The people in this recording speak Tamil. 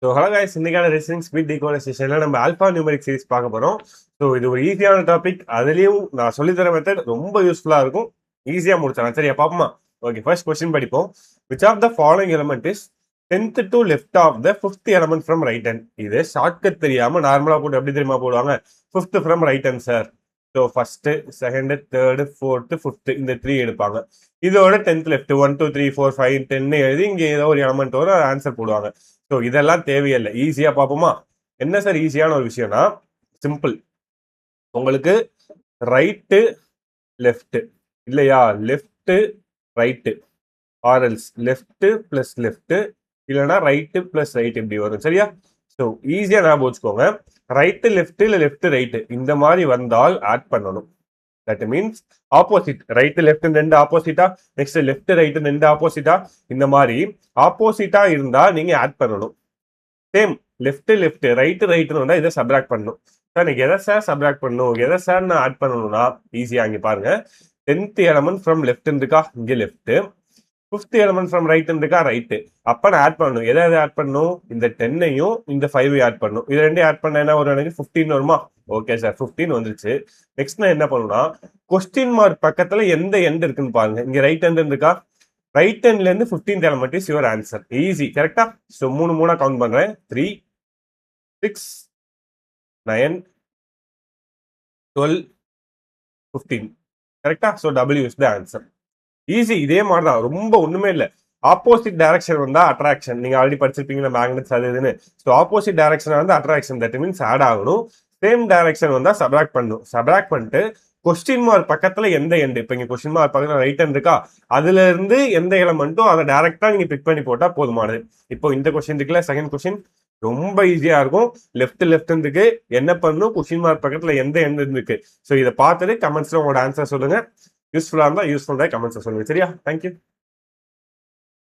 ஸோ ஹலோ கைஸ், இன்னைக்கான ரீசனிங் ஸ்பீட் டீகோனைசேஷன்ல நம்ம ஆல்பா நியூமெரிக் சீரிஸ் பார்க்க போறோம். ஸோ இது ஒரு ஈஸியான டாபிக். அதுலயும் நான் சொல்லித்தர மெத்தட் ரொம்ப யூஸ்ஃபுல்லா இருக்கும். ஈஸியா முடிச்சாங்க. சரியா பாப்போமா? ஓகே, ஃபர்ஸ்ட் கொஸ்டின் படிப்போம். Which of the following element is 10th to left of the 5th element from right hand? இது ஷார்ட்கட் தெரியாம நார்மலா போட்டு எப்படி தெரியுமா போடுவாங்க? 5th from right hand sir. So first, second, third, fourth, fifth இந்த 3 எடுப்பாங்க. இதோட 10th லெஃப்ட் 1 2 3 4 5 10 எழுதி இங்க ஏதோ ஒரு எலமெண்ட் வர ஆன்சர் போடுவாங்க. ஸோ இதெல்லாம் தேவையில்லை. ஈஸியா பார்ப்போமா? என்ன சார் ஈஸியான ஒரு விஷயம்னா, சிம்பிள். உங்களுக்கு ரைட்டு லெஃப்ட் இல்லையா, left right or else left plus left இல்லைன்னா ரைட்டு பிளஸ் ரைட் இப்படி வரும். சரியா? ஸோ ஈஸியா ஞாபகம் வச்சுக்கோங்க. ரைட்டு லெஃப்ட் இல்லை லெஃப்ட் ரைட்டு இந்த மாதிரி வந்தால் ஆட் பண்ணணும். That means opposite. Right left ரெண்டு ஆப்போசிட்டா, நெக்ஸ்ட் லெஃப்ட் ரைட்டு ரெண்டு ஆப்போசிட்டா, இந்த மாதிரி ஆப்போசிட்டா இருந்தா நீங்க ஆட் பண்ணணும். சேம் லெஃப்ட் லெஃப்ட் ரைட்டு ரைட்டுன்னு வந்தா இதை சப்ராக்ட் பண்ணணும். சார் எனக்கு எதை சார் சப்ராக்ட் பண்ணணும், எதை சார் நான் ஆட் பண்ணணும்னா ஈஸியா இங்க பாருங்க. 10th எலமெண்ட் ஃப்ரம் லெஃப்ட் இருக்கா, இங்க left. 5th element from right இருக்கா, ரைட்டு. அப்ப நான் ஆட் பண்ணணும். எதை ஆட் பண்ணணும்? இந்த 10ஐயும் இந்த 5ஐயும் ஆட் பண்ணணும். இது ரெண்டையும் ஆட் பண்ண என்ன ஒரு எனக்கு 15 வருமா? ஓகே சார், 15 வந்துருச்சு. நெக்ஸ்ட் நான் என்ன பண்ணணும்னா, கொஸ்டின் மார்க் பக்கத்துல எந்த எண்ட் இருக்குன்னு பாருங்க. இங்க ரைட் ஹேண்ட் இருக்கா, ரைட் ஹேண்ட்ல இருந்து 15th element is your answer. Easy. கரெக்டா? ஸோ 3 கவுண்ட் பண்றேன். 3 6 9 12 15. கரெக்டா? So W is the answer. Easy. இதே மாதிரி தான், ரொம்ப ஒண்ணுமே இல்லை. ஆப்போசிட் டைரக்ஷன் வந்தா அட்ராக்ஷன். நீங்க ஆல்ரெடி படிச்சிருப்பீங்க மேக்னெட்ஸ் அது இதுன்னு. ஸோ ஆப்போசிட் டைரக்ஷன் வந்து அட்ராக்ஷன், தட் மீன்ஸ் ஆட் ஆகணும். சேம் டைரக்ஷன் வந்தா சப்ராக்ட் பண்ணணும். சப்ராக்ட் பண்ணிட்டு கொஸ்டின் மார்க் பக்கத்துல எந்த எண்ட், இப்ப இங்க கொஸ்டின் மார்க் பக்கத்துல ரைட் ஹேண்ட் இருக்கா, அதுல இருந்து எந்த எலமெண்ட்டும் அதை டைரக்டா நீங்க பிக் பண்ணி போட்டா போதுமானது. இப்போ இந்த கொஸ்டின் இருக்குல்ல, செகண்ட் கொஸ்டின் ரொம்ப ஈஸியா இருக்கும். லெஃப்ட் இருக்கு, என்ன பண்ணும், கொஸ்டின் மார்க் பக்கத்துல எந்த எண்ட் இருக்கு. ஸோ இதை பார்த்துட்டு கமெண்ட்ஸ்ல உங்களோட ஆன்சர் சொல்லுங்க. யூஸ்ஃபுல்லா இருந்தா யூஸ்ஃபுல்லா கமெண்ட்ஸ் சொல்லுங்க. சரியா? தேங்க்யூ.